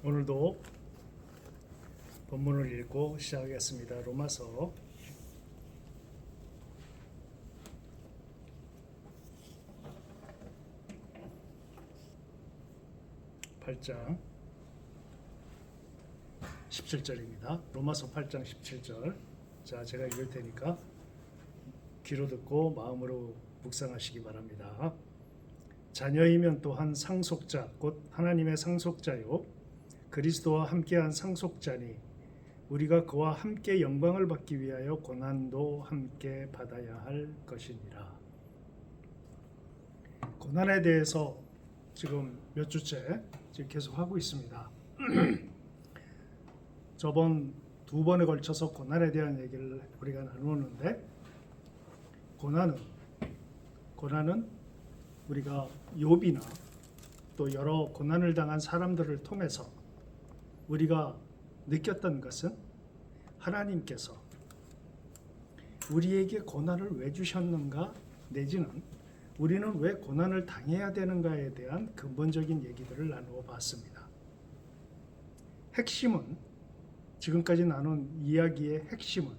오늘도 본문을 읽고 시작하겠습니다. 로마서 8장 17절입니다. 로마서 8장 17절. 자, 제가 읽을 테니까 귀로 듣고 마음으로 묵상하시기 바랍니다. 자녀이면 또한 상속자 곧 하나님의 상속자요 그리스도와 함께한 상속자니 우리가 그와 함께 영광을 받기 위하여 고난도 함께 받아야 할 것이니라. 고난에 대해서 지금 몇 주째 지금 계속 하고 있습니다. 저번 두 번에 걸쳐서 고난에 대한 얘기를 우리가 나누었는데, 고난은 우리가 욥이나 또 여러 고난을 당한 사람들을 통해서 우리가 느꼈던 것은 하나님께서 우리에게 고난을 왜 주셨는가, 내지는 우리는 왜 고난을 당해야 되는가에 대한 근본적인 얘기들을 나누어 봤습니다. 핵심은, 지금까지 나눈 이야기의 핵심은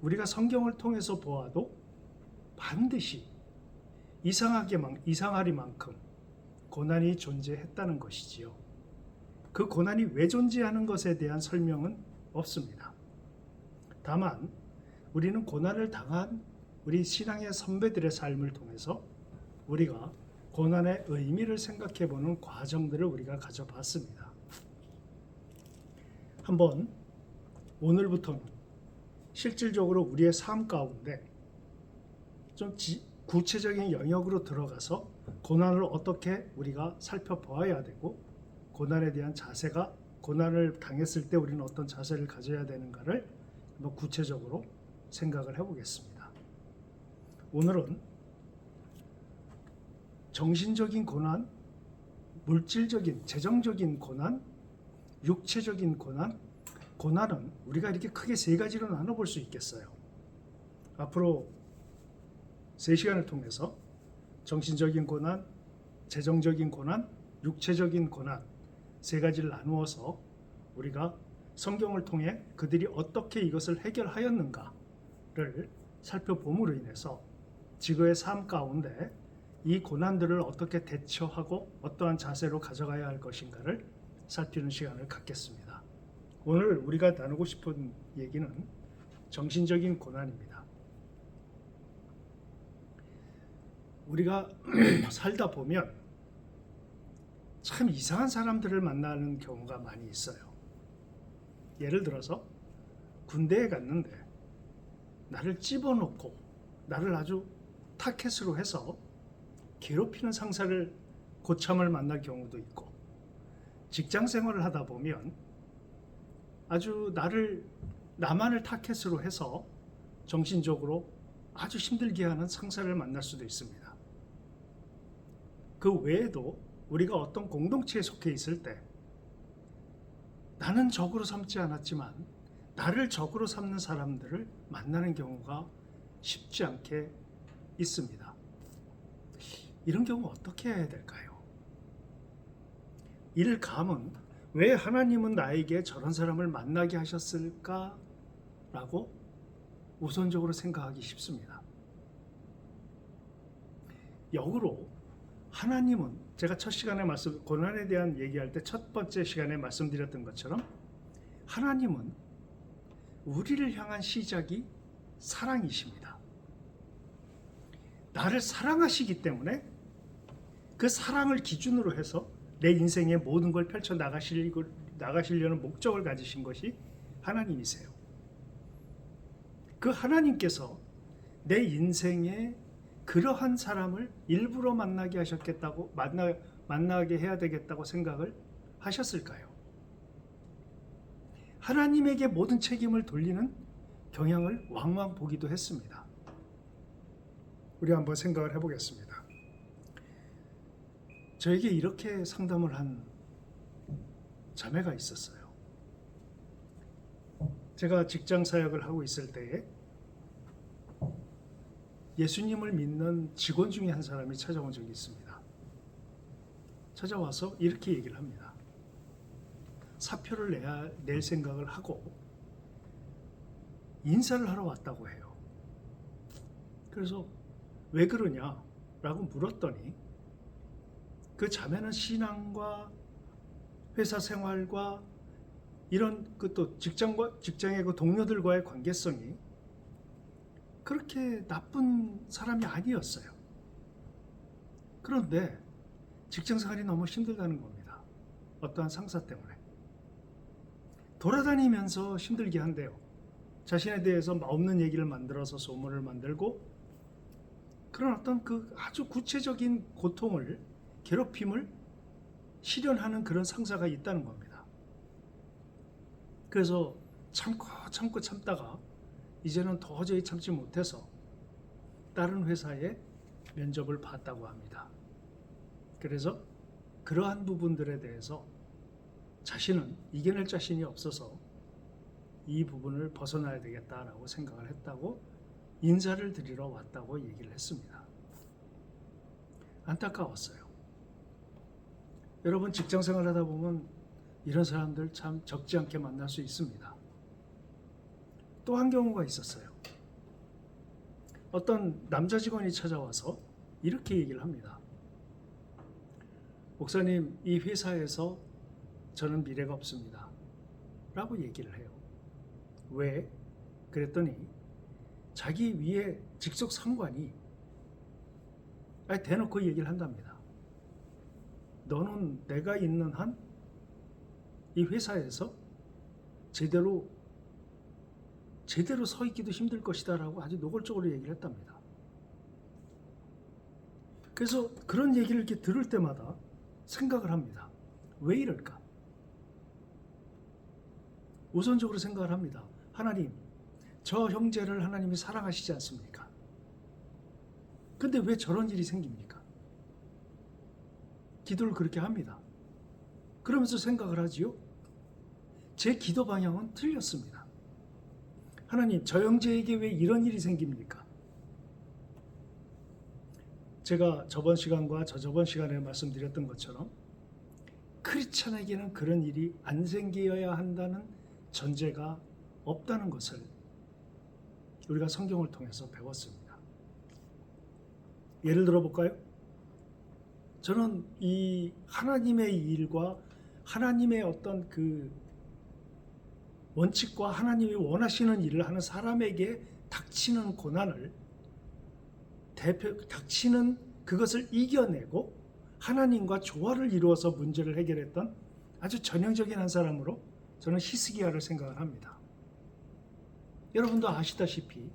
우리가 성경을 통해서 보아도 반드시 이상하리만큼 고난이 존재했다는 것이지요. 그 고난이 왜 존재하는 것에 대한 설명은 없습니다. 다만 우리는 고난을 당한 우리 신앙의 선배들의 삶을 통해서 우리가 고난의 의미를 생각해보는 과정들을 우리가 가져봤습니다. 한번 오늘부터는 실질적으로 우리의 삶 가운데 좀 구체적인 영역으로 들어가서 고난을 어떻게 우리가 살펴보아야 되고, 고난에 대한 자세가, 고난을 당했을 때 우리는 어떤 자세를 가져야 되는가를 구체적으로 생각을 해보겠습니다. 오늘은 정신적인 고난, 물질적인, 재정적인 고난, 육체적인 고난은 우리가 이렇게 크게 세 가지로 나눠볼 수 있겠어요. 앞으로 3시간을 통해서 정신적인 고난, 재정적인 고난, 육체적인 고난 세 가지를 나누어서 우리가 성경을 통해 그들이 어떻게 이것을 해결하였는가를 살펴봄으로 인해서 지구의 삶 가운데 이 고난들을 어떻게 대처하고 어떠한 자세로 가져가야 할 것인가를 살피는 시간을 갖겠습니다. 오늘 우리가 나누고 싶은 얘기는 정신적인 고난입니다. 우리가 살다 보면 참 이상한 사람들을 만나는 경우가 많이 있어요. 예를 들어서 군대에 갔는데 나를 집어넣고 나를 아주 타켓으로 해서 괴롭히는 상사를, 고참을 만날 경우도 있고, 직장 생활을 하다 보면 아주 나만을 타켓으로 해서 정신적으로 아주 힘들게 하는 상사를 만날 수도 있습니다. 그 외에도 우리가 어떤 공동체에 속해 있을 때 나는 적으로 삼지 않았지만 나를 적으로 삼는 사람들을 만나는 경우가 쉽지 않게 있습니다. 이런 경우 어떻게 해야 될까요? 이를 감은 왜 하나님은 나에게 저런 사람을 만나게 하셨을까? 라고 우선적으로 생각하기 쉽습니다. 역으로 하나님은, 제가 첫 시간에 고난에 대한 얘기할 때 첫 번째 시간에 말씀드렸던 것처럼 하나님은 우리를 향한 시작이 사랑이십니다. 나를 사랑하시기 때문에 그 사랑을 기준으로 해서 내 인생의 모든 걸 펼쳐 나가시려는 목적을 가지신 것이 하나님이세요. 그 하나님께서 내 인생에 그러한 사람을 일부러 만나게 해야 되겠다고 생각을 하셨을까요? 하나님에게 모든 책임을 돌리는 경향을 왕왕 보기도 했습니다. 우리 한번 생각을 해보겠습니다. 저에게 이렇게 상담을 한 자매가 있었어요. 제가 직장 사역을 하고 있을 때에 예수님을 믿는 직원 중에 한 사람이 찾아온 적이 있습니다. 찾아와서 이렇게 얘기를 합니다. 사표를 낼 생각을 하고 인사를 하러 왔다고 해요. 그래서 왜 그러냐라고 물었더니 그 자매는 신앙과 회사 생활과 이런 그 또 직장의 그 동료들과의 관계성이 그렇게 나쁜 사람이 아니었어요. 그런데 직장 생활이 너무 힘들다는 겁니다. 어떠한 상사 때문에. 돌아다니면서 힘들게 한대요. 자신에 대해서 없는 얘기를 만들어서 소문을 만들고 그런 어떤 그 아주 구체적인 고통을, 괴롭힘을 실현하는 그런 상사가 있다는 겁니다. 그래서 참고 참다가 이제는 도저히 참지 못해서 다른 회사에 면접을 봤다고 합니다. 그래서 그러한 부분들에 대해서 자신은 이겨낼 자신이 없어서 이 부분을 벗어나야 되겠다라고 생각을 했다고 인사를 드리러 왔다고 얘기를 했습니다. 안타까웠어요. 여러분 직장 생활 하다 보면 이런 사람들 참 적지 않게 만날 수 있습니다. 또 한 경우가 있었어요. 어떤 남자 직원이 찾아와서 이렇게 얘기를 합니다. 목사님, 이 회사에서 저는 미래가 없습니다. 라고 얘기를 해요. 왜? 그랬더니 자기 위에 직속 상관이 대놓고 얘기를 한답니다. 너는 내가 있는 한 이 회사에서 제대로 서 있기도 힘들 것이다 라고 아주 노골적으로 얘기를 했답니다. 그래서 그런 얘기를 이렇게 들을 때마다 생각을 합니다. 왜 이럴까? 우선적으로 생각을 합니다. 하나님, 저 형제를 하나님이 사랑하시지 않습니까? 근데 왜 저런 일이 생깁니까? 기도를 그렇게 합니다. 그러면서 생각을 하지요. 제 기도 방향은 틀렸습니다. 하나님, 저 형제에게 왜 이런 일이 생깁니까? 제가 저번 시간과 저저번 시간에 말씀드렸던 것처럼 크리스찬에게는 그런 일이 안 생겨야 한다는 전제가 없다는 것을 우리가 성경을 통해서 배웠습니다. 예를 들어 볼까요? 저는 이 하나님의 일과 하나님의 어떤 그 원칙과 하나님이 원하시는 일을 하는 사람에게 닥치는 고난을 닥치는 그것을 이겨내고 하나님과 조화를 이루어서 문제를 해결했던 아주 전형적인 한 사람으로 저는 히스기야를 생각을 합니다. 여러분도 아시다시피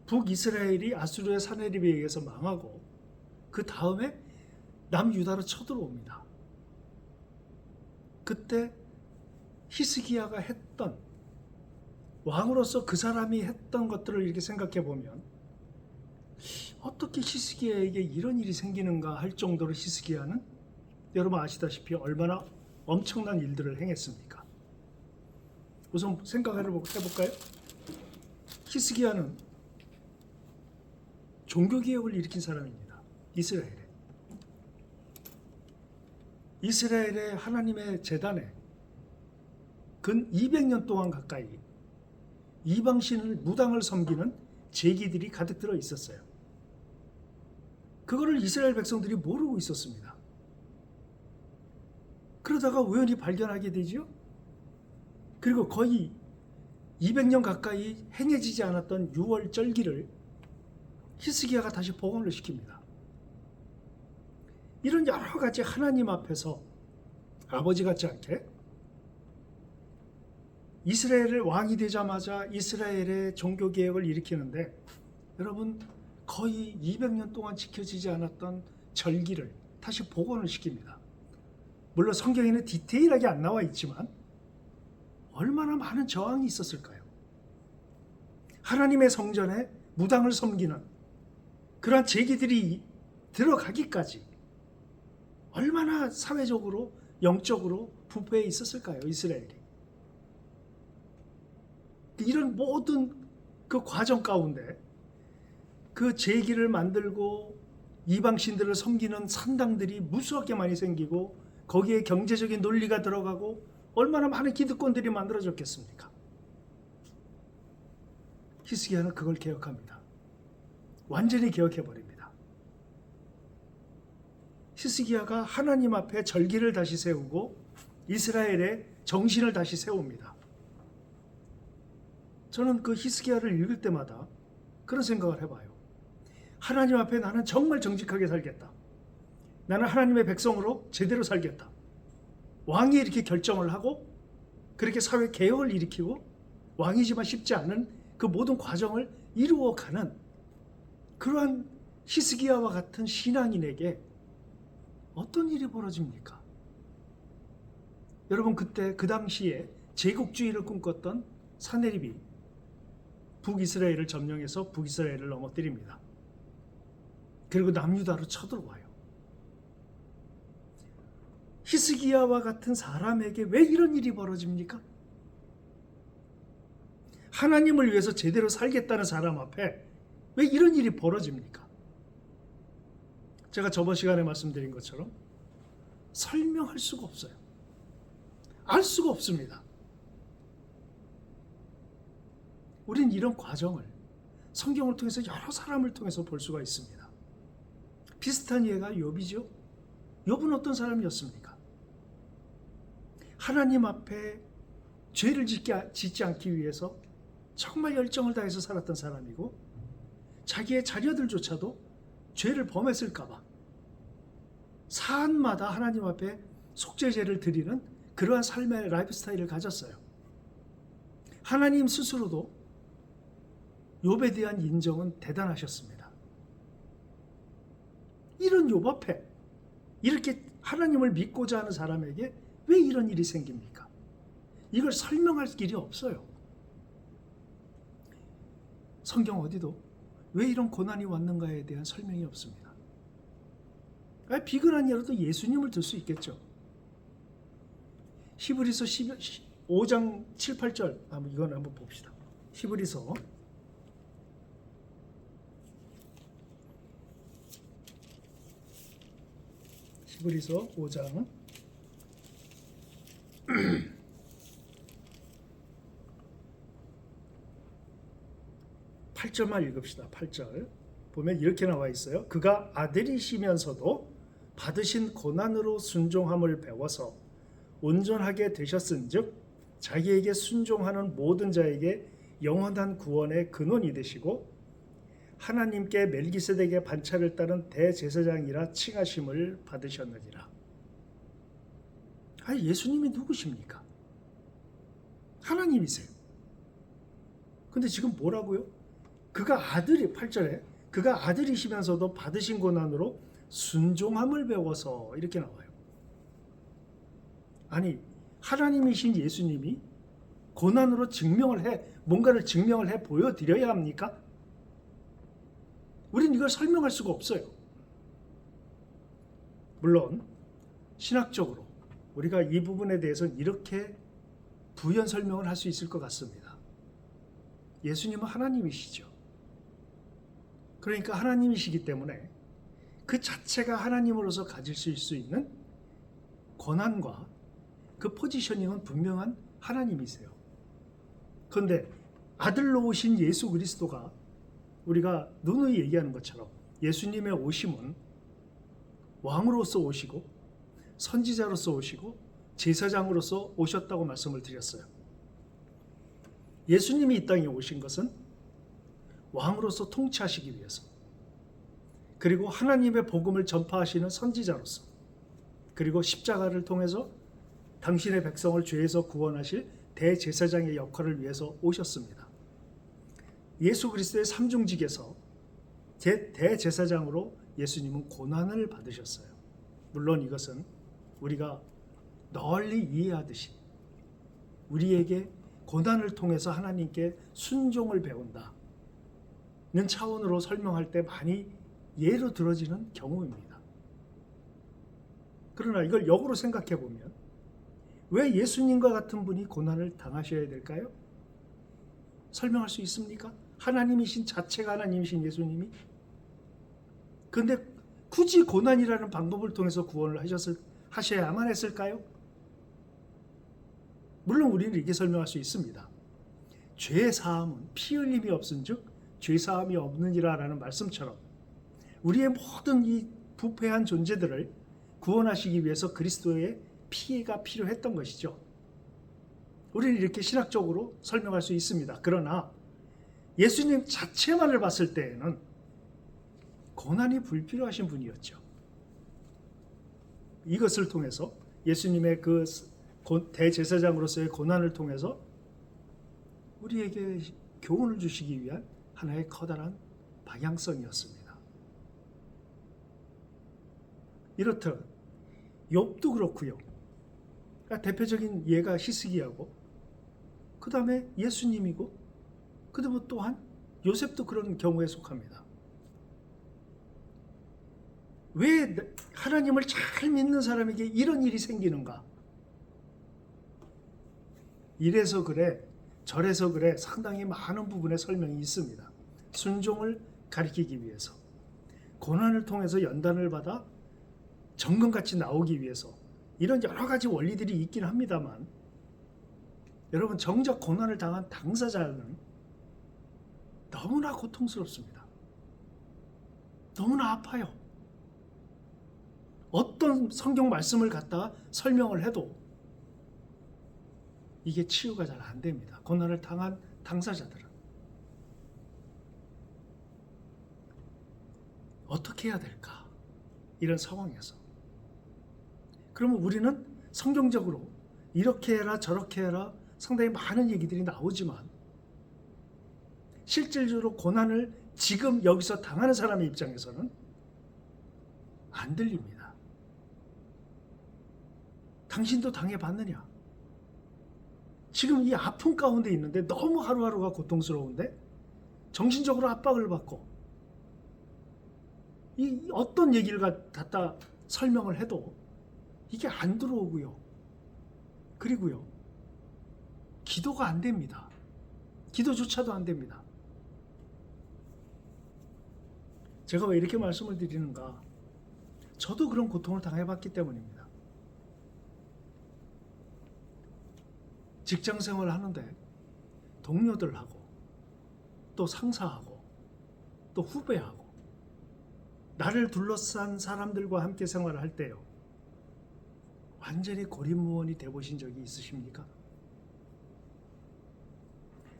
북이스라엘이 아수르의 사네립에 의해서 망하고 그 다음에 남유다로 쳐들어옵니다. 그때 히스기야가 했던 왕으로서 그 사람이 했던 것들을 이렇게 생각해 보면 어떻게 히스기야에게 이런 일이 생기는가 할 정도로 히스기야는 여러분 아시다시피 얼마나 엄청난 일들을 행했습니까? 우선 생각을 해볼까요? 히스기야는 종교개혁을 일으킨 사람입니다. 이스라엘의 하나님의 제단에 근 200년 동안 가까이 이방신을 무당을 섬기는 제기들이 가득 들어 있었어요. 그거를 이스라엘 백성들이 모르고 있었습니다. 그러다가 우연히 발견하게 되죠. 그리고 거의 200년 가까이 행해지지 않았던 6월 절기를 히스기야가 다시 복원을 시킵니다. 이런 여러 가지 하나님 앞에서 아버지 같지 않게 이스라엘을 왕이 되자마자 이스라엘의 종교개혁을 일으키는데 여러분 거의 200년 동안 지켜지지 않았던 절기를 다시 복원을 시킵니다. 물론 성경에는 디테일하게 안 나와 있지만 얼마나 많은 저항이 있었을까요? 하나님의 성전에 무당을 섬기는 그러한 제기들이 들어가기까지 얼마나 사회적으로 영적으로 부패해 있었을까요? 이스라엘이. 이런 모든 그 과정 가운데 그 제기를 만들고 이방신들을 섬기는 산당들이 무수하게 많이 생기고 거기에 경제적인 논리가 들어가고 얼마나 많은 기득권들이 만들어졌겠습니까? 히스기야는 그걸 개혁합니다. 완전히 개혁해버립니다. 히스기야가 하나님 앞에 절기를 다시 세우고 이스라엘의 정신을 다시 세웁니다. 저는 그 히스기야를 읽을 때마다 그런 생각을 해봐요. 하나님 앞에 나는 정말 정직하게 살겠다. 나는 하나님의 백성으로 제대로 살겠다. 왕이 이렇게 결정을 하고 그렇게 사회 개혁을 일으키고 왕이지만 쉽지 않은 그 모든 과정을 이루어가는 그러한 히스기야와 같은 신앙인에게 어떤 일이 벌어집니까? 여러분, 그때 그 당시에 제국주의를 꿈꿨던 사네립이 북이스라엘을 점령해서 북이스라엘을 넘어뜨립니다. 그리고 남유다로 쳐들어와요. 히스기야와 같은 사람에게 왜 이런 일이 벌어집니까? 하나님을 위해서 제대로 살겠다는 사람 앞에 왜 이런 일이 벌어집니까? 제가 저번 시간에 말씀드린 것처럼 설명할 수가 없어요. 알 수가 없습니다. 우린 이런 과정을 성경을 통해서 여러 사람을 통해서 볼 수가 있습니다. 비슷한 예가 욥이죠. 욥은 어떤 사람이었습니까? 하나님 앞에 죄를 짓지 않기 위해서 정말 열정을 다해서 살았던 사람이고 자기의 자녀들조차도 죄를 범했을까 봐 사안마다 하나님 앞에 속죄제를 드리는 그러한 삶의 라이프 스타일을 가졌어요. 하나님 스스로도 욥에 대한 인정은 대단하셨습니다. 이런 욥 앞에 이렇게 하나님을 믿고자 하는 사람에게 왜 이런 일이 생깁니까? 이걸 설명할 길이 없어요. 성경 어디도 왜 이런 고난이 왔는가에 대한 설명이 없습니다. 비근한 예로도 예수님을 들 수 있겠죠. 히브리서 5장 7, 8절 이건 한번 봅시다. 히브리서 5장 8절만 읽읍시다. 8절 보면 이렇게 나와 있어요. 그가 아들이시면서도 받으신 고난으로 순종함을 배워서 온전하게 되셨은즉 자기에게 순종하는 모든 자에게 영원한 구원의 근원이 되시고 하나님께 멜기세덱의 반차를 따른 대제사장이라 칭하심을 받으셨느니라. 예수님이 누구십니까? 하나님이세요. 근데 지금 뭐라고요? 그가 아들이 8절에 그가 아들이시면서도 받으신 고난으로 순종함을 배워서 이렇게 나와요. 아니, 하나님이신 예수님이 고난으로 뭔가를 증명을 해 보여드려야 합니까? 우린 이걸 설명할 수가 없어요. 물론 신학적으로 우리가 이 부분에 대해서는 이렇게 부연 설명을 할 수 있을 것 같습니다. 예수님은 하나님이시죠. 그러니까 하나님이시기 때문에 그 자체가 하나님으로서 가질 수 있는 권한과 그 포지셔닝은 분명한 하나님이세요. 그런데 아들로 오신 예수 그리스도가 우리가 누누이 얘기하는 것처럼 예수님의 오심은 왕으로서 오시고 선지자로서 오시고 제사장으로서 오셨다고 말씀을 드렸어요. 예수님이 이 땅에 오신 것은 왕으로서 통치하시기 위해서, 그리고 하나님의 복음을 전파하시는 선지자로서, 그리고 십자가를 통해서 당신의 백성을 죄에서 구원하실 대제사장의 역할을 위해서 오셨습니다. 예수 그리스도의 삼중직에서 대제사장으로 예수님은 고난을 받으셨어요. 물론 이것은 우리가 널리 이해하듯이 우리에게 고난을 통해서 하나님께 순종을 배운다는 차원으로 설명할 때 많이 예로 들어지는 경우입니다. 그러나 이걸 역으로 생각해 보면 왜 예수님과 같은 분이 고난을 당하셔야 될까요? 설명할 수 있습니까? 하나님이신 자체가 하나님이신 예수님이. 그런데 굳이 고난이라는 방법을 통해서 구원을 하셔야만 했을까요? 물론 우리는 이렇게 설명할 수 있습니다. 죄 사함은 피 흘림이 없은즉 죄 사함이 없느니라 라는 말씀처럼 우리의 모든 이 부패한 존재들을 구원하시기 위해서 그리스도의 피가 필요했던 것이죠. 우리는 이렇게 신학적으로 설명할 수 있습니다. 그러나 예수님 자체만을 봤을 때에는 고난이 불필요하신 분이었죠. 이것을 통해서 예수님의 그 대제사장으로서의 고난을 통해서 우리에게 교훈을 주시기 위한 하나의 커다란 방향성이었습니다. 이렇듯 욥도 그렇고요. 그러니까 대표적인 예가 히스기야고, 그 다음에 예수님이고, 그 다음에 또한 요셉도 그런 경우에 속합니다. 왜 하나님을 잘 믿는 사람에게 이런 일이 생기는가? 이래서 그래, 저래서 그래, 상당히 많은 부분의 설명이 있습니다. 순종을 가리키기 위해서, 고난을 통해서 연단을 받아 정금같이 나오기 위해서, 이런 여러 가지 원리들이 있긴 합니다만, 여러분, 정작 고난을 당한 당사자는 너무나 고통스럽습니다. 너무나 아파요. 어떤 성경 말씀을 갖다가 설명을 해도 이게 치유가 잘 안 됩니다. 고난을 당한 당사자들은. 어떻게 해야 될까? 이런 상황에서. 그러면 우리는 성경적으로 이렇게 해라 저렇게 해라 상당히 많은 얘기들이 나오지만 실질적으로 고난을 지금 여기서 당하는 사람의 입장에서는 안 들립니다. 당신도 당해봤느냐? 지금 이 아픔 가운데 있는데 너무 하루하루가 고통스러운데 정신적으로 압박을 받고 이 어떤 얘기를 갖다 설명을 해도 이게 안 들어오고요. 그리고요, 기도가 안 됩니다. 기도조차도 안 됩니다. 제가 왜 이렇게 말씀을 드리는가? 저도 그런 고통을 당해봤기 때문입니다. 직장 생활을 하는데 동료들하고 또 상사하고 또 후배하고 나를 둘러싼 사람들과 함께 생활을 할 때요, 완전히 고립무원이 되어보신 적이 있으십니까?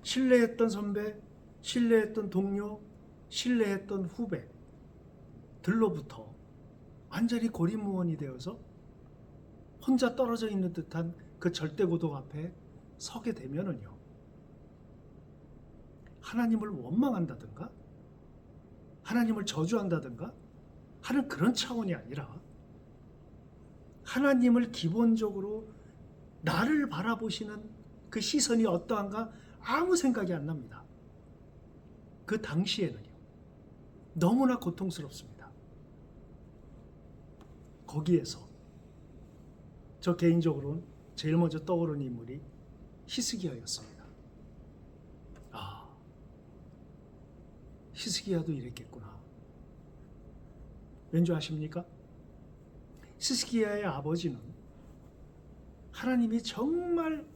신뢰했던 선배, 신뢰했던 동료, 신뢰했던 후배들로부터 완전히 고립무원이 되어서 혼자 떨어져 있는 듯한 그 절대고독 앞에 서게 되면은요, 하나님을 원망한다든가 하나님을 저주한다든가 하는 그런 차원이 아니라 하나님을 기본적으로 나를 바라보시는 그 시선이 어떠한가 아무 생각이 안 납니다. 그 당시에는요, 너무나 고통스럽습니다. 거기에서 저 개인적으로는 제일 먼저 떠오르는 인물이 히스기야였습니다. 아, 히스기야도 이랬겠구나. 왠지 아십니까? 히스기야의 아버지는 하나님이 정말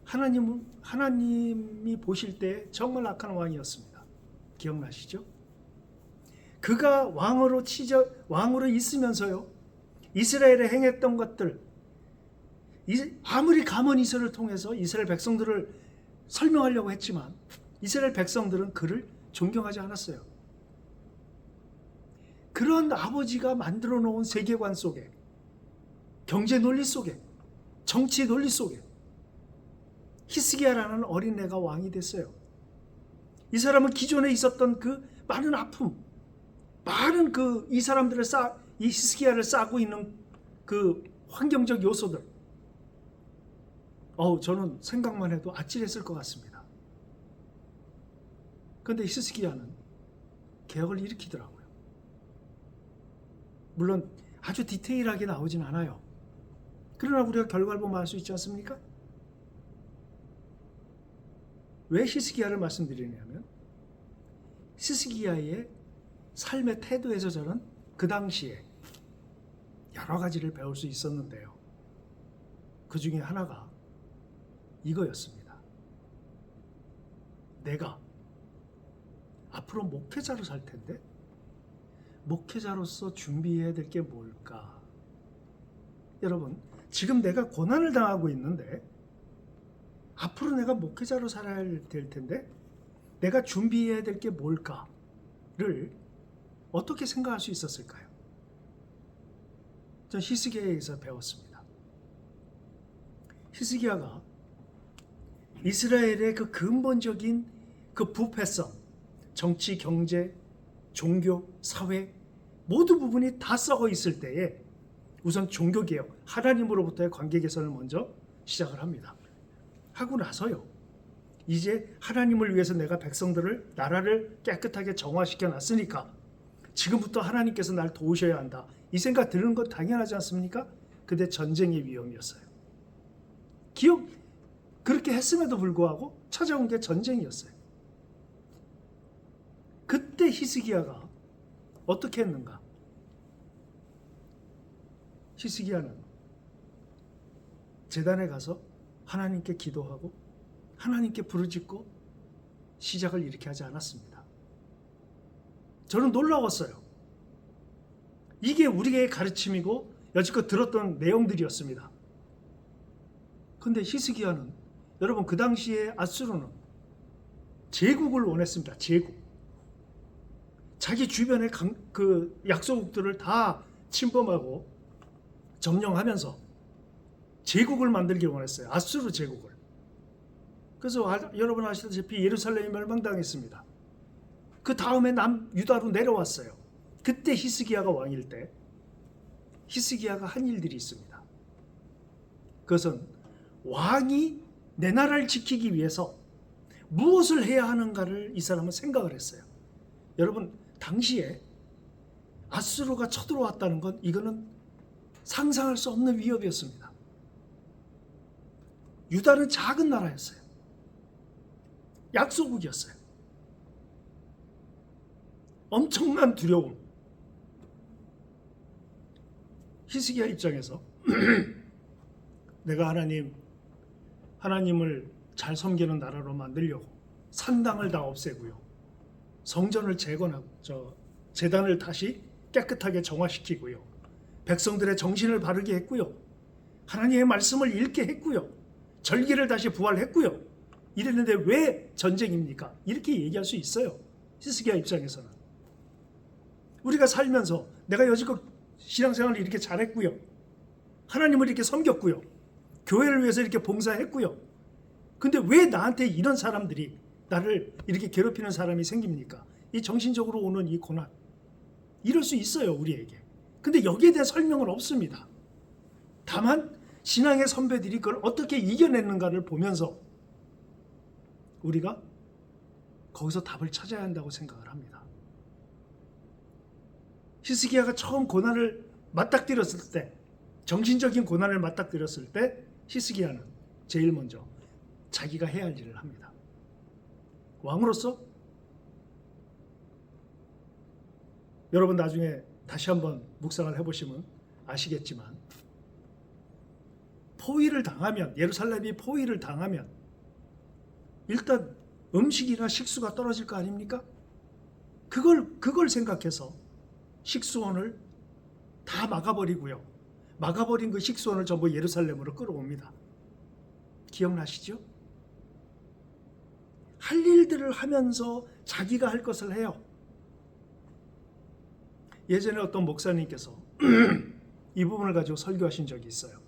하나님이 보실 때 정말 악한 왕이었습니다. 기억나시죠? 그가 왕으로 있으면서요, 이스라엘에 행했던 것들, 아무리 가문이스를 통해서 이스라엘 백성들을 설명하려고 했지만 이스라엘 백성들은 그를 존경하지 않았어요. 그런 아버지가 만들어 놓은 세계관 속에, 경제 논리 속에, 정치 논리 속에 히스기야라는 어린애가 왕이 됐어요. 이 사람은 기존에 있었던 그 많은 아픔, 많은 이 사람들을 이 히스기야를 싸고 있는 그 환경적 요소들, 저는 생각만 해도 아찔했을 것 같습니다. 그런데 히스기야는 개혁을 일으키더라고요. 물론 아주 디테일하게 나오진 않아요. 그러나 우리가 결과를 보면 알 수 있지 않습니까? 왜 히스기야를 말씀드리냐면, 히스기야의 삶의 태도에서 저는 그 당시에 여러 가지를 배울 수 있었는데요. 그 중에 하나가 이거였습니다. 내가 앞으로 목회자로 살 텐데 목회자로서 준비해야 될 게 뭘까? 여러분, 지금 내가 고난을 당하고 있는데 앞으로 내가 목회자로 살아야 될 텐데 내가 준비해야 될 게 뭘까를 어떻게 생각할 수 있었을까요? 전 히스기야에서 배웠습니다. 히스기야가 이스라엘의 그 근본적인 그 부패성, 정치, 경제, 종교, 사회 모든 부분이 다 썩어 있을 때에 우선 종교개혁, 하나님으로부터의 관계 개선을 먼저 시작을 합니다. 하고 나서요, 이제 하나님을 위해서 내가 백성들을, 나라를 깨끗하게 정화시켜 놨으니까 지금부터 하나님께서 날 도우셔야 한다, 이 생각 드는 건 당연하지 않습니까? 근데 전쟁의 위험이었어요. 그렇게 했음에도 불구하고 찾아온 게 전쟁이었어요. 그때 히스기야가 어떻게 했는가? 히스기야는 제단에 가서 하나님께 기도하고 하나님께 부르짖고 시작을 이렇게 하지 않았습니다. 저는 놀라웠어요. 이게 우리의 가르침이고 여지껏 들었던 내용들이었습니다. 근데 히스기야는, 여러분, 그 당시에 아수르는 제국을 원했습니다. 제국. 자기 주변의 그 약소국들을 다 침범하고 점령하면서 제국을 만들기 원했어요. 아수르 제국을. 그래서 여러분 아시다시피 예루살렘이 멸망당했습니다. 그 다음에 남유다로 내려왔어요. 그때 히스기야가 왕일 때 히스기야가 한 일들이 있습니다. 그것은 왕이 내 나라를 지키기 위해서 무엇을 해야 하는가를 이 사람은 생각을 했어요. 여러분, 당시에 아수르가 쳐들어왔다는 건 이거는 상상할 수 없는 위협이었습니다. 유다는 작은 나라였어요. 약소국이었어요. 엄청난 두려움. 히스기야 입장에서 내가 하나님을 잘 섬기는 나라로 만들려고 산당을 다 없애고요, 성전을 재건하고 제단을 다시 깨끗하게 정화시키고요, 백성들의 정신을 바르게 했고요, 하나님의 말씀을 읽게 했고요, 절기를 다시 부활했고요. 이랬는데 왜 전쟁입니까? 이렇게 얘기할 수 있어요. 히스기야 입장에서는. 우리가 살면서 내가 여지껏 신앙생활을 이렇게 잘했고요, 하나님을 이렇게 섬겼고요, 교회를 위해서 이렇게 봉사했고요, 근데 왜 나한테 이런 사람들이, 나를 이렇게 괴롭히는 사람이 생깁니까? 이 정신적으로 오는 이 고난, 이럴 수 있어요, 우리에게. 근데 여기에 대한 설명은 없습니다. 다만 신앙의 선배들이 그걸 어떻게 이겨냈는가를 보면서 우리가 거기서 답을 찾아야 한다고 생각을 합니다. 히스기야가 처음 고난을 맞닥뜨렸을 때, 정신적인 고난을 맞닥뜨렸을 때 히스기야는 제일 먼저 자기가 해야 할 일을 합니다. 왕으로서 여러분 나중에 다시 한번 묵상을 해보시면 아시겠지만, 포위를 당하면, 예루살렘이 포위를 당하면 일단 음식이나 식수가 떨어질 거 아닙니까? 그걸 생각해서 식수원을 다 막아버리고요, 막아버린 그 식수원을 전부 예루살렘으로 끌어옵니다. 기억나시죠? 할 일들을 하면서 자기가 할 것을 해요. 예전에 어떤 목사님께서 이 부분을 가지고 설교하신 적이 있어요.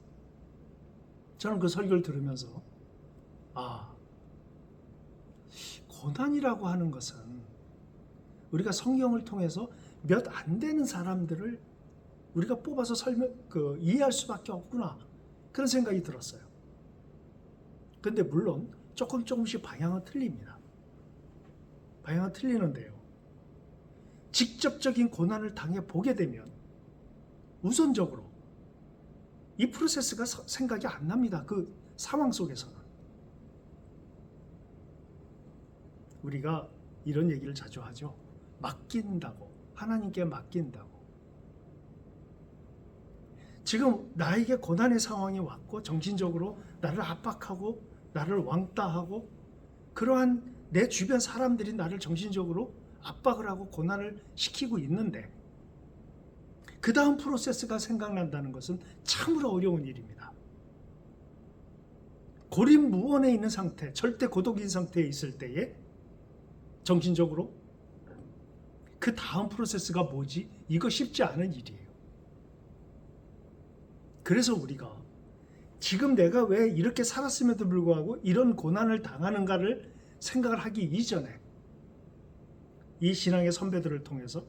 저는 그 설교를 들으면서 고난이라고 하는 것은 우리가 성경을 통해서 몇 안 되는 사람들을 우리가 뽑아서 이해할 수밖에 없구나, 그런 생각이 들었어요. 근데 물론 조금씩 방향은 틀립니다. 방향은 틀리는데요, 직접적인 고난을 당해 보게 되면 우선적으로 이 프로세스가 생각이 안 납니다. 그 상황 속에서는. 우리가 이런 얘기를 자주 하죠. 맡긴다고, 하나님께 맡긴다고. 지금 나에게 고난의 상황이 왔고 정신적으로 나를 압박하고 나를 왕따하고 그러한 내 주변 사람들이 나를 정신적으로 압박을 하고 고난을 시키고 있는데 그 다음 프로세스가 생각난다는 것은 참으로 어려운 일입니다. 고립무원에 있는 상태, 절대 고독인 상태에 있을 때에 정신적으로 그 다음 프로세스가 뭐지? 이거 쉽지 않은 일이에요. 그래서 우리가 지금 내가 왜 이렇게 살았음에도 불구하고 이런 고난을 당하는가를 생각을 하기 이전에 이 신앙의 선배들을 통해서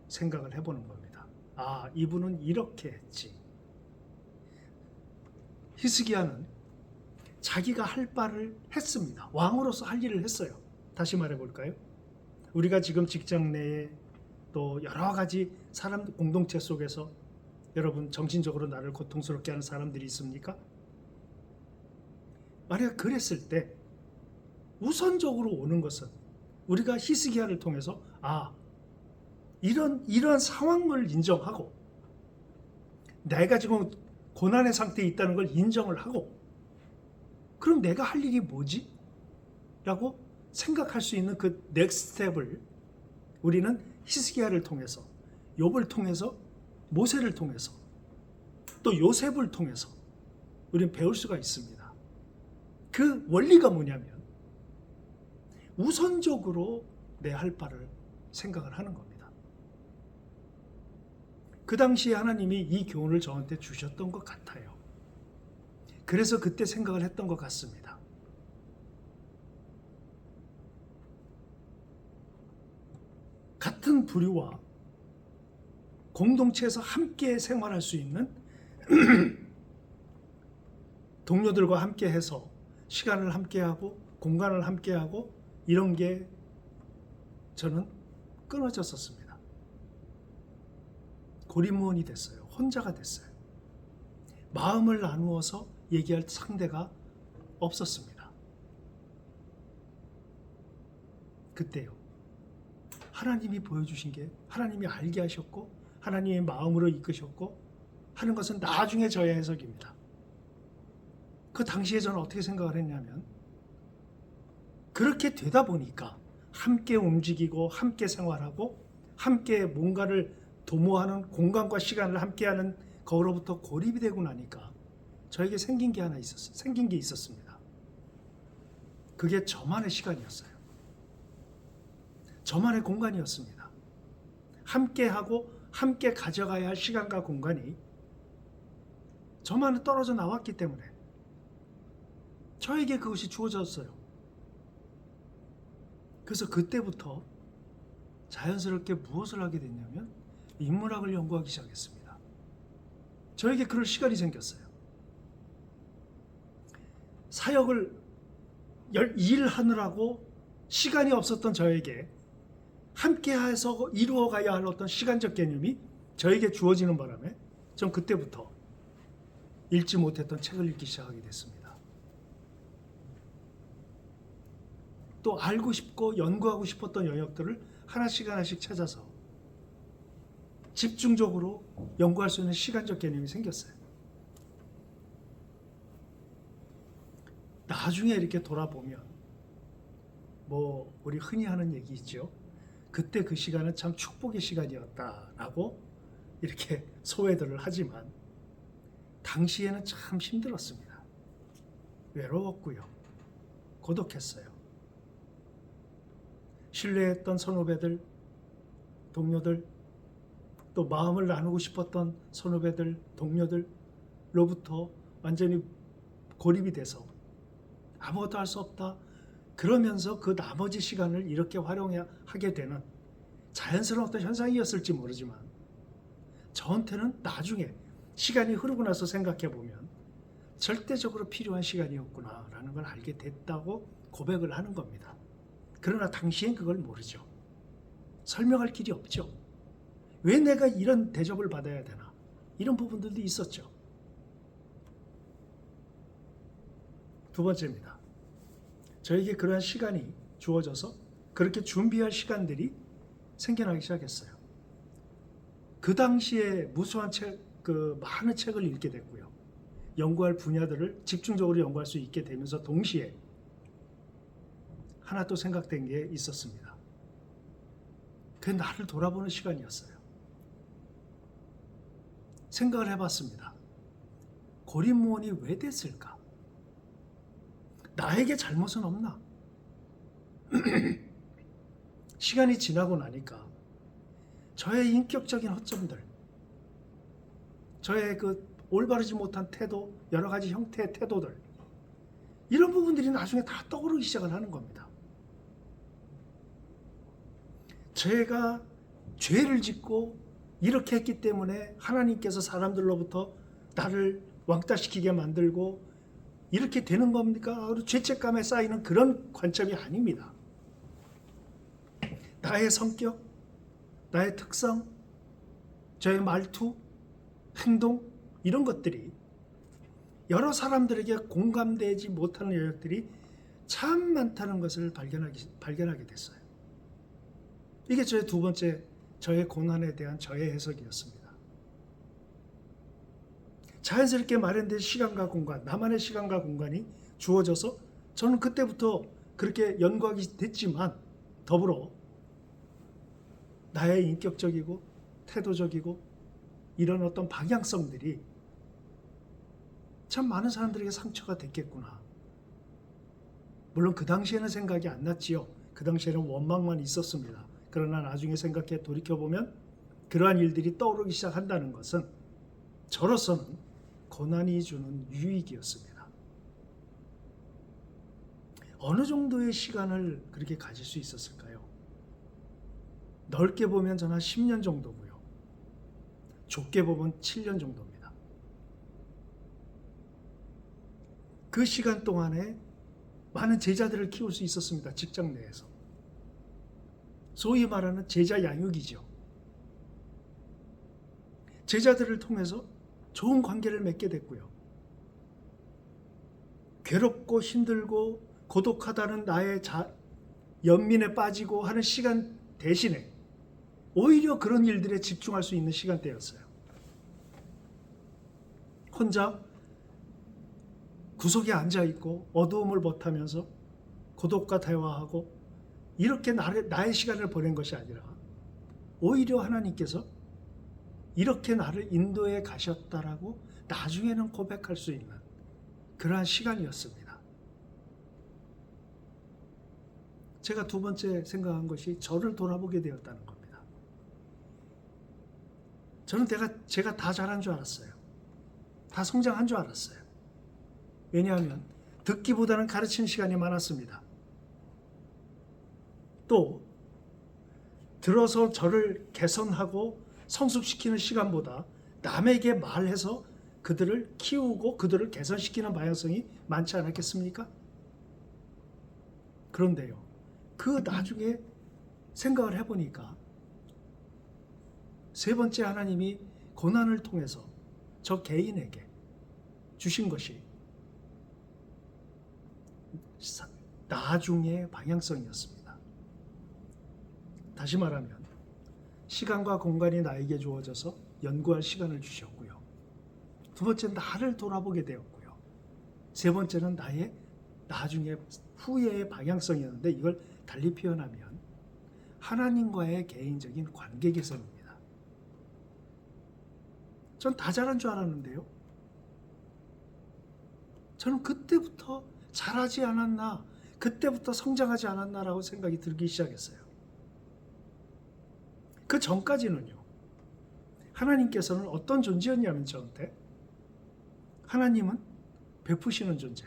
생각을 해보는 겁니다. 아, 이분은 이렇게 했지. 히스기야는 자기가 할 바를 했습니다. 왕으로서 할 일을 했어요. 다시 말해볼까요? 우리가 지금 직장 내에 또 여러 가지 사람 공동체 속에서 여러분 정신적으로 나를 고통스럽게 하는 사람들이 있습니까? 만약 그랬을 때 우선적으로 오는 것은 우리가 히스기야를 통해서 이런 상황을 인정하고 내가 지금 고난의 상태에 있다는 걸 인정을 하고 그럼 내가 할 일이 뭐지? 라고 생각할 수 있는 그 넥스트 스텝을 우리는 히스기야를 통해서 욥을 통해서 모세를 통해서 또 요셉을 통해서 우리는 배울 수가 있습니다. 그 원리가 뭐냐면 우선적으로 내 할 바를 생각을 하는 겁니다. 그 당시에 하나님이 이 교훈을 저한테 주셨던 것 같아요. 그래서 그때 생각을 했던 것 같습니다. 같은 부류와 공동체에서 함께 생활할 수 있는 동료들과 함께 해서 시간을 함께하고 공간을 함께하고 이런 게 저는 끊어졌었습니다. 고립무원이 됐어요. 혼자가 됐어요. 마음을 나누어서 얘기할 상대가 없었습니다. 그때요. 하나님이 보여주신 게 하나님이 알게 하셨고 하나님의 마음으로 이끄셨고 하는 것은 나중에 저의 해석입니다. 그 당시에 저는 어떻게 생각을 했냐면 그렇게 되다 보니까 함께 움직이고 함께 생활하고 함께 뭔가를 도모하는 공간과 시간을 함께하는 거로부터 고립이 되고 나니까 저에게 생긴 게 하나 있었어요. 생긴 게 있었습니다. 그게 저만의 시간이었어요. 저만의 공간이었습니다. 함께하고 함께 가져가야 할 시간과 공간이 저만은 떨어져 나왔기 때문에 저에게 그것이 주어졌어요. 그래서 그때부터 자연스럽게 무엇을 하게 됐냐면 인문학을 연구하기 시작했습니다. 저에게 그럴 시간이 생겼어요. 사역을 일하느라고 시간이 없었던 저에게 함께해서 이루어가야 할 어떤 시간적 개념이 저에게 주어지는 바람에 전 그때부터 읽지 못했던 책을 읽기 시작하게 됐습니다. 또 알고 싶고 연구하고 싶었던 영역들을 하나씩 하나씩 찾아서 집중적으로 연구할 수 있는 시간적 개념이 생겼어요. 나중에 이렇게 돌아보면 우리 흔히 하는 얘기 있죠. 그때 그 시간은 참 축복의 시간이었다라고 이렇게 소외들을 하지만 당시에는 참 힘들었습니다. 외로웠고요. 고독했어요. 신뢰했던 선후배들, 동료들, 또 마음을 나누고 싶었던 선후배들, 동료들로부터 완전히 고립이 돼서 아무것도 할 수 없다. 그러면서 그 나머지 시간을 이렇게 활용하게 되는 자연스러운 어떤 현상이었을지 모르지만 저한테는 나중에 시간이 흐르고 나서 생각해 보면 절대적으로 필요한 시간이었구나라는 걸 알게 됐다고 고백을 하는 겁니다. 그러나 당시엔 그걸 모르죠. 설명할 길이 없죠. 왜 내가 이런 대접을 받아야 되나? 이런 부분들도 있었죠. 두 번째입니다. 저에게 그러한 시간이 주어져서 그렇게 준비할 시간들이 생겨나기 시작했어요. 그 당시에 무수한 그 많은 책을 읽게 됐고요. 연구할 분야들을 집중적으로 연구할 수 있게 되면서 동시에 하나 또 생각된 게 있었습니다. 그게 나를 돌아보는 시간이었어요. 생각을 해봤습니다. 고립무원이 왜 됐을까? 나에게 잘못은 없나? 시간이 지나고 나니까 저의 인격적인 허점들, 저의 그 올바르지 못한 태도, 여러 가지 형태의 태도들, 이런 부분들이 나중에 다 떠오르기 시작을 하는 겁니다. 제가 죄를 짓고 이렇게 했기 때문에 하나님께서 사람들로부터 나를 왕따시키게 만들고 이렇게 되는 겁니까? 죄책감에 쌓이는 그런 관점이 아닙니다. 나의 성격, 나의 특성, 저의 말투, 행동, 이런 것들이 여러 사람들에게 공감되지 못하는 영역들이 참 많다는 것을 발견하게 됐어요. 이게 저의 두 번째, 저의 고난에 대한 저의 해석이었습니다. 자연스럽게 마련된 시간과 공간, 나만의 시간과 공간이 주어져서 저는 그때부터 그렇게 연구하게 됐지만, 더불어 나의 인격적이고 태도적이고 이런 어떤 방향성들이 참 많은 사람들에게 상처가 됐겠구나. 물론 그 당시에는 생각이 안 났지요. 그 당시에는 원망만 있었습니다. 그러나 나중에 생각해 돌이켜보면 그러한 일들이 떠오르기 시작한다는 것은 저로서는 고난이 주는 유익이었습니다. 어느 정도의 시간을 그렇게 가질 수 있었을까요? 넓게 보면 저는 한 10년 정도고요. 좁게 보면 7년 정도입니다. 그 시간 동안에 많은 제자들을 키울 수 있었습니다. 직장 내에서. 소위 말하는 제자 양육이죠. 제자들을 통해서 좋은 관계를 맺게 됐고요. 괴롭고 힘들고 고독하다는 나의 연민에 빠지고 하는 시간 대신에 오히려 그런 일들에 집중할 수 있는 시간대였어요. 혼자 구석에 앉아있고 어두움을 벗하면서 고독과 대화하고 이렇게 나의 시간을 보낸 것이 아니라 오히려 하나님께서 이렇게 나를 인도해 가셨다라고 나중에는 고백할 수 있는 그러한 시간이었습니다. 제가 두 번째 생각한 것이 저를 돌아보게 되었다는 겁니다. 저는 제가 다 잘한 줄 알았어요. 다 성장한 줄 알았어요. 왜냐하면 듣기보다는 가르치는 시간이 많았습니다. 또 들어서 저를 개선하고 성숙시키는 시간보다 남에게 말해서 그들을 키우고 그들을 개선시키는 방향성이 많지 않았겠습니까? 그런데요, 그 나중에 생각을 해보니까 세 번째 하나님이 고난을 통해서 저 개인에게 주신 것이 나중의 방향성이었습니다. 다시 말하면 시간과 공간이 나에게 주어져서 연구할 시간을 주셨고요. 두 번째는 나를 돌아보게 되었고요. 세 번째는 나의 나중에 후회의 방향성이었는데 이걸 달리 표현하면 하나님과의 개인적인 관계 개선입니다. 전 다 잘한 줄 알았는데요. 저는 그때부터 잘하지 않았나, 그때부터 성장하지 않았나라고 생각이 들기 시작했어요. 그 전까지는요, 하나님께서는 어떤 존재였냐면 저한테 하나님은 베푸시는 존재,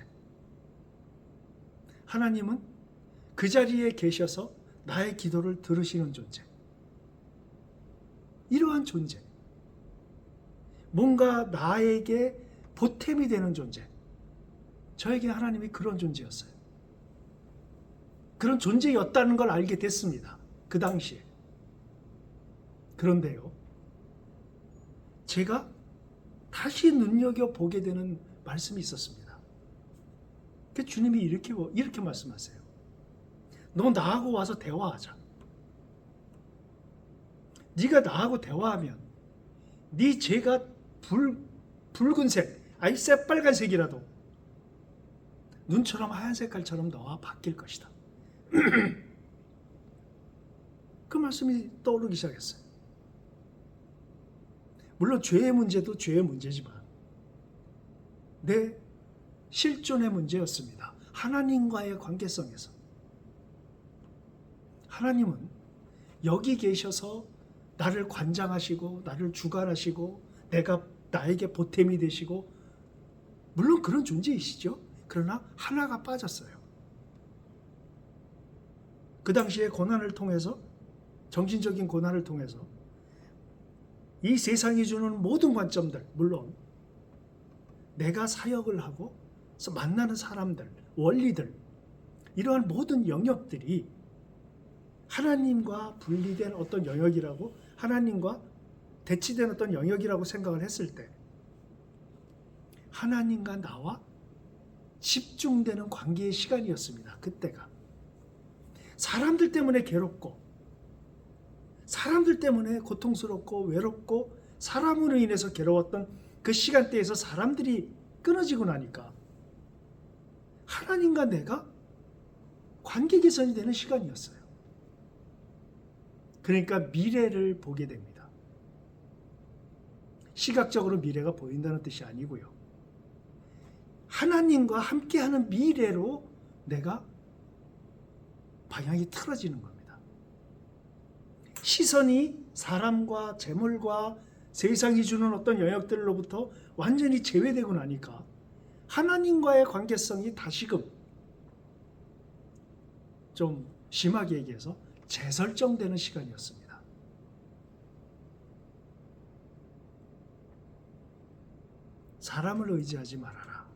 하나님은 그 자리에 계셔서 나의 기도를 들으시는 존재, 이러한 존재, 뭔가 나에게 보탬이 되는 존재, 저에게 하나님이 그런 존재였어요. 그런 존재였다는 걸 알게 됐습니다. 그 당시에. 그런데요, 제가 다시 눈여겨보게 되는 말씀이 있었습니다. 그 주님이 이렇게 말씀하세요. 너 나하고 와서 대화하자. 네가 나하고 대화하면 네 죄가 붉은색, 아니 새빨간색이라도 눈처럼 하얀 색깔처럼 너와 바뀔 것이다. 그 말씀이 떠오르기 시작했어요. 물론 죄의 문제도 죄의 문제지만 내 실존의 문제였습니다. 하나님과의 관계성에서. 하나님은 여기 계셔서 나를 관장하시고 나를 주관하시고 내가 나에게 보탬이 되시고 물론 그런 존재이시죠. 그러나 하나가 빠졌어요. 그 당시에 고난을 통해서 정신적인 고난을 통해서 이 세상이 주는 모든 관점들 물론 내가 사역을 하고 만나는 사람들, 원리들 이러한 모든 영역들이 하나님과 분리된 어떤 영역이라고 하나님과 대치된 어떤 영역이라고 생각을 했을 때 하나님과 나와 집중되는 관계의 시간이었습니다. 그때가. 사람들 때문에 괴롭고 사람들 때문에 고통스럽고 외롭고 사람으로 인해서 괴로웠던 그 시간대에서 사람들이 끊어지고 나니까 하나님과 내가 관계 개선이 되는 시간이었어요. 그러니까 미래를 보게 됩니다. 시각적으로 미래가 보인다는 뜻이 아니고요. 하나님과 함께하는 미래로 내가 방향이 틀어지는 겁니다. 시선이 사람과 재물과 세상이 주는 어떤 영역들로부터 완전히 제외되고 나니까 하나님과의 관계성이 다시금 좀 심하게 얘기해서 재설정되는 시간이었습니다. 사람을 의지하지 말아라.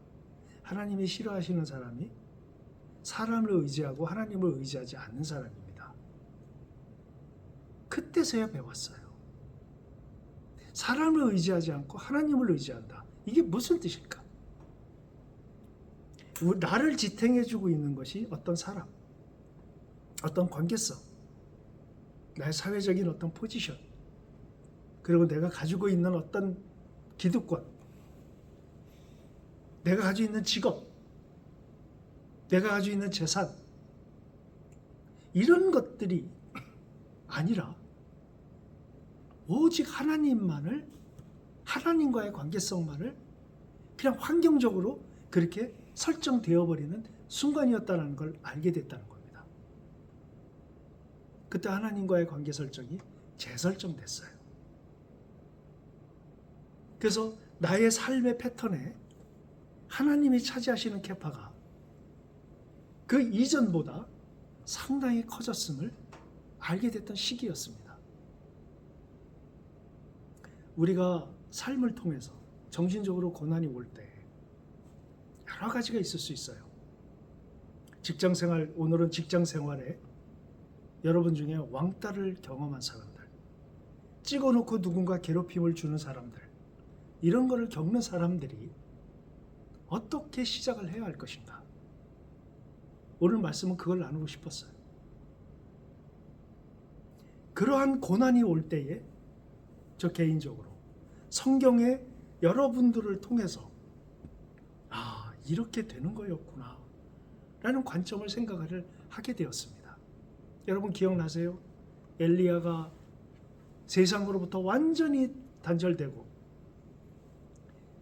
하나님이 싫어하시는 사람이 사람을 의지하고 하나님을 의지하지 않는 사람입니다. 그때서야 배웠어요. 사람을 의지하지 않고 하나님을 의지한다. 이게 무슨 뜻일까? 나를 지탱해주고 있는 것이 어떤 사람, 어떤 관계성, 나의 사회적인 어떤 포지션, 그리고 내가 가지고 있는 어떤 기득권, 내가 가지고 있는 직업, 내가 가지고 있는 재산, 이런 것들이 아니라 오직 하나님만을, 하나님과의 관계성만을 그냥 환경적으로 그렇게 설정되어 버리는 순간이었다는 걸 알게 됐다는 겁니다. 그때 하나님과의 관계 설정이 재설정됐어요. 그래서 나의 삶의 패턴에 하나님이 차지하시는 캐파가 그 이전보다 상당히 커졌음을 알게 됐던 시기였습니다. 우리가 삶을 통해서 정신적으로 고난이 올 때 여러 가지가 있을 수 있어요. 직장생활, 오늘은 직장생활에 여러분 중에 왕따를 경험한 사람들, 찍어놓고 누군가 괴롭힘을 주는 사람들, 이런 거를 겪는 사람들이 어떻게 시작을 해야 할 것인가? 오늘 말씀은 그걸 나누고 싶었어요. 그러한 고난이 올 때에 저 개인적으로 성경에 여러분들을 통해서 이렇게 되는 거였구나 라는 관점을 생각을 하게 되었습니다. 여러분 기억나세요? 엘리야가 세상으로부터 완전히 단절되고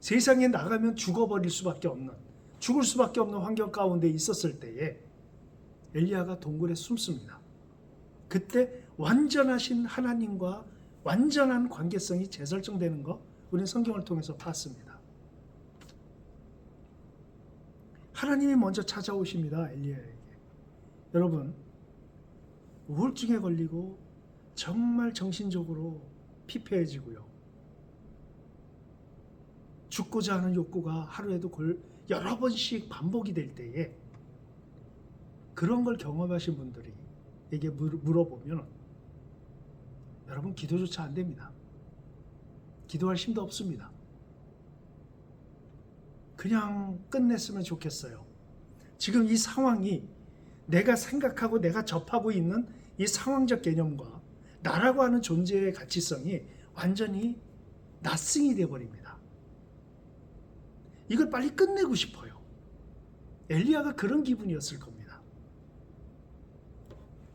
세상에 나가면 죽을 수밖에 없는 환경 가운데 있었을 때에 엘리야가 동굴에 숨습니다. 그때 완전하신 하나님과 완전한 관계성이 재설정되는 거 우리는 성경을 통해서 봤습니다. 하나님이 먼저 찾아오십니다. 엘리야에게. 여러분, 우울증에 걸리고 정말 정신적으로 피폐해지고요. 죽고자 하는 욕구가 하루에도 여러 번씩 반복이 될 때에 그런 걸 경험하신 분들에게 물어보면 여러분 기도조차 안 됩니다. 기도할 힘도 없습니다. 그냥 끝냈으면 좋겠어요. 지금 이 상황이 내가 생각하고 내가 접하고 있는 이 상황적 개념과 나라고 하는 존재의 가치성이 완전히 낯승이 되어버립니다. 이걸 빨리 끝내고 싶어요. 엘리야가 그런 기분이었을 겁니다.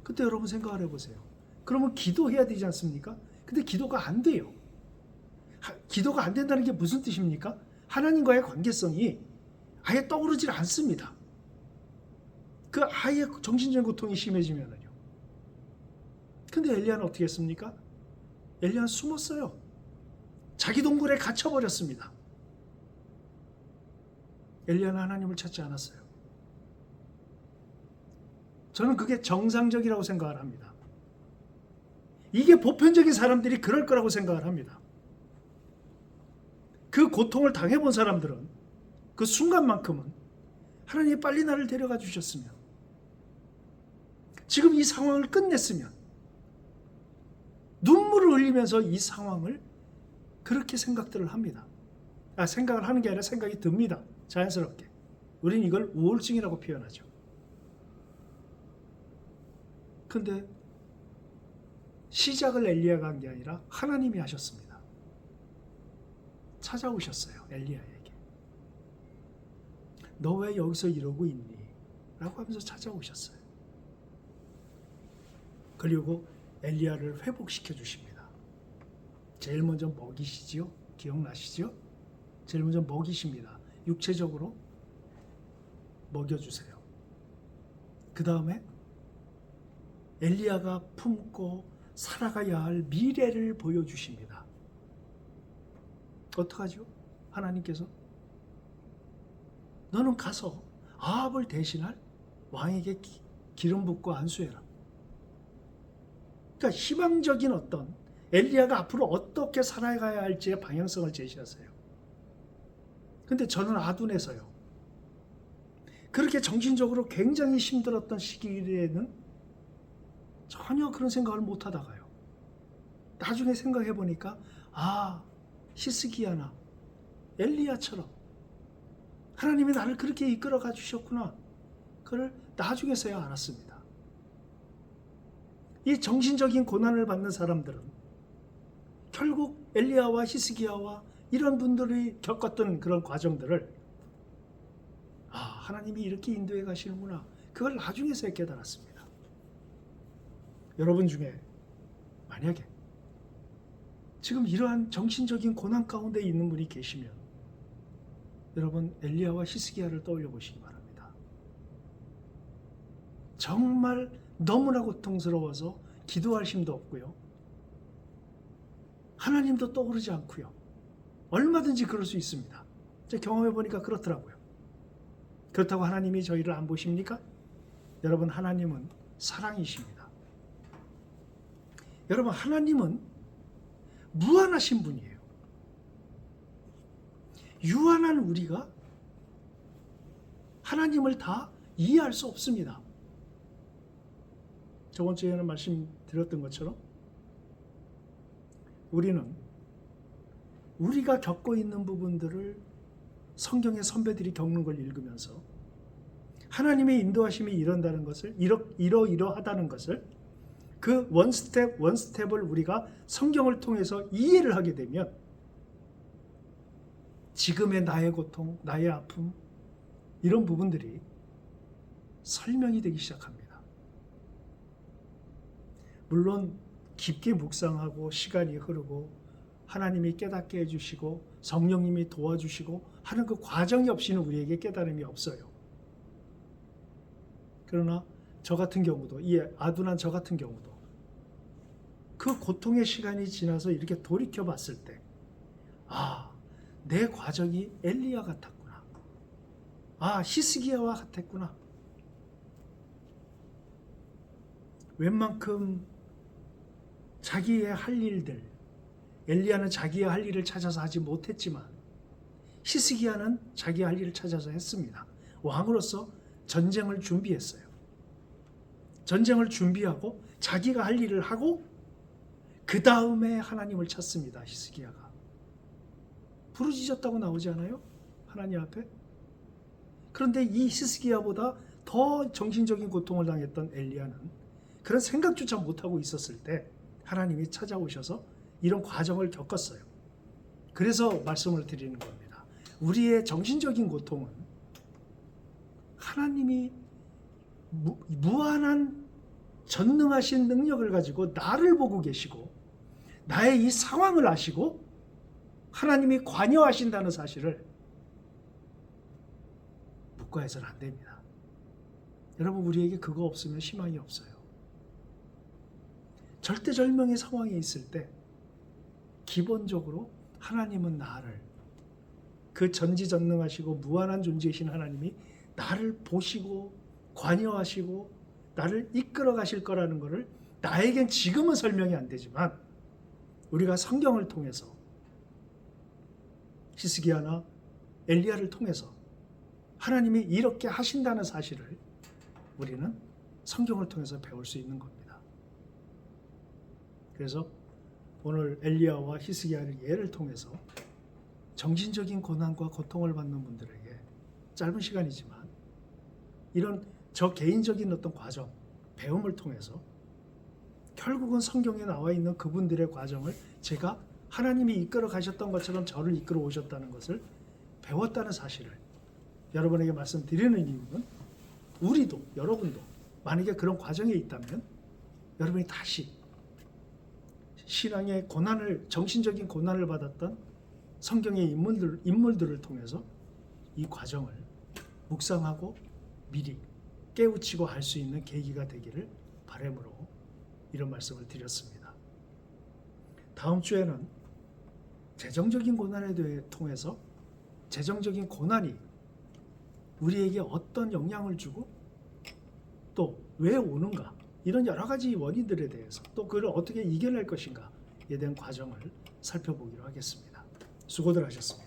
그때 여러분 생각을 해보세요. 그러면 기도해야 되지 않습니까? 근데 기도가 안 돼요. 기도가 안 된다는 게 무슨 뜻입니까? 하나님과의 관계성이 아예 떠오르질 않습니다. 그 아예 정신적인 고통이 심해지면은요. 근데 엘리야는 어떻게 했습니까? 엘리야는 숨었어요. 자기 동굴에 갇혀버렸습니다. 엘리야는 하나님을 찾지 않았어요. 저는 그게 정상적이라고 생각을 합니다. 이게 보편적인 사람들이 그럴 거라고 생각을 합니다. 그 고통을 당해본 사람들은 그 순간만큼은 하나님이 빨리 나를 데려가 주셨으면, 지금 이 상황을 끝냈으면, 눈물을 흘리면서 이 상황을 그렇게 생각들을 합니다. 생각을 하는 게 아니라 생각이 듭니다. 자연스럽게. 우린 이걸 우울증이라고 표현하죠. 근데 시작을 엘리야가 한 게 아니라 하나님이 하셨습니다. 찾아오셨어요. 엘리야에게. 너 왜 여기서 이러고 있니? 라고 하면서 찾아오셨어요. 그리고 엘리야를 회복시켜 주십니다. 제일 먼저 먹이시지요? 기억나시죠? 제일 먼저 먹이십니다. 육체적으로 먹여주세요. 그 다음에 엘리야가 품고 살아가야 할 미래를 보여주십니다. 어떡하죠? 하나님께서 너는 가서 아합을 대신할 왕에게 기름 붓고 안수해라. 그러니까 희망적인 어떤 엘리야가 앞으로 어떻게 살아가야 할지의 방향성을 제시하세요. 근데 저는 아둔해서요. 그렇게 정신적으로 굉장히 힘들었던 시기에는 전혀 그런 생각을 못 하다가요. 나중에 생각해 보니까 히스기야나 엘리야처럼 하나님이 나를 그렇게 이끌어가 주셨구나. 그걸 나중에서야 알았습니다. 이 정신적인 고난을 받는 사람들은 결국 엘리야와 히스기야와 이런 분들이 겪었던 그런 과정들을 하나님이 이렇게 인도해 가시는구나. 그걸 나중에서야 깨달았습니다. 여러분 중에 만약에 지금 이러한 정신적인 고난 가운데 있는 분이 계시면 여러분 엘리야와 히스기야를 떠올려 보시기 바랍니다. 정말 너무나 고통스러워서 기도할 힘도 없고요. 하나님도 떠오르지 않고요. 얼마든지 그럴 수 있습니다. 제가 경험해 보니까 그렇더라고요. 그렇다고 하나님이 저희를 안 보십니까? 여러분 하나님은 사랑이십니다. 여러분 하나님은 무한하신 분이에요. 유한한 우리가 하나님을 다 이해할 수 없습니다. 저번 주에는 말씀드렸던 것처럼 우리는 우리가 겪고 있는 부분들을 성경의 선배들이 겪는 걸 읽으면서 하나님의 인도하심이 이런다는 것을 이러하다는 것을 그 원스텝을 우리가 성경을 통해서 이해를 하게 되면 지금의 나의 고통, 나의 아픔 이런 부분들이 설명이 되기 시작합니다. 물론 깊게 묵상하고 시간이 흐르고 하나님이 깨닫게 해주시고 성령님이 도와주시고 하는 그 과정이 없이는 우리에게 깨달음이 없어요. 그러나 저 같은 경우도, 이 아둔한 저 같은 경우도 그 고통의 시간이 지나서 이렇게 돌이켜 봤을 때 내 과정이 엘리야 같았구나. 히스기야와 같았구나. 웬만큼 자기의 할 일들, 엘리야는 자기의 할 일을 찾아서 하지 못했지만 히스기야는 자기의 할 일을 찾아서 했습니다. 왕으로서 전쟁을 준비했어요. 전쟁을 준비하고 자기가 할 일을 하고 그 다음에 하나님을 찾습니다. 히스기야가. 부르짖었다고 나오지 않아요? 하나님 앞에? 그런데 이 히스기야보다 더 정신적인 고통을 당했던 엘리야는 그런 생각조차 못하고 있었을 때 하나님이 찾아오셔서 이런 과정을 겪었어요. 그래서 말씀을 드리는 겁니다. 우리의 정신적인 고통은 하나님이 무한한 전능하신 능력을 가지고 나를 보고 계시고 나의 이 상황을 아시고 하나님이 관여하신다는 사실을 묵과해서는 안 됩니다. 여러분, 우리에게 그거 없으면 희망이 없어요. 절대절명의 상황에 있을 때 기본적으로 하나님은 나를, 그 전지전능하시고 무한한 존재이신 하나님이 나를 보시고 관여하시고 나를 이끌어 가실 거라는 것을 나에겐 지금은 설명이 안 되지만 우리가 성경을 통해서 히스기야나 엘리야를 통해서 하나님이 이렇게 하신다는 사실을 우리는 성경을 통해서 배울 수 있는 겁니다. 그래서 오늘 엘리야와 히스기야의 예를 통해서 정신적인 고난과 고통을 받는 분들에게 짧은 시간이지만 이런 저 개인적인 어떤 과정, 배움을 통해서 결국은 성경에 나와 있는 그분들의 과정을 제가 하나님이 이끌어 가셨던 것처럼 저를 이끌어 오셨다는 것을 배웠다는 사실을 여러분에게 말씀드리는 이유는 우리도, 여러분도 만약에 그런 과정에 있다면 여러분이 다시 신앙의 고난을, 정신적인 고난을 받았던 성경의 인물들을 통해서 이 과정을 묵상하고 미리 깨우치고 할 수 있는 계기가 되기를 바람으로 이런 말씀을 드렸습니다. 다음 주에는 재정적인 고난에 통해서 재정적인 고난이 우리에게 어떤 영향을 주고 또 왜 오는가, 이런 여러 가지 원인들에 대해서 또 그걸 어떻게 이겨낼 것인가에 대한 과정을 살펴보기로 하겠습니다. 수고들 하셨습니다.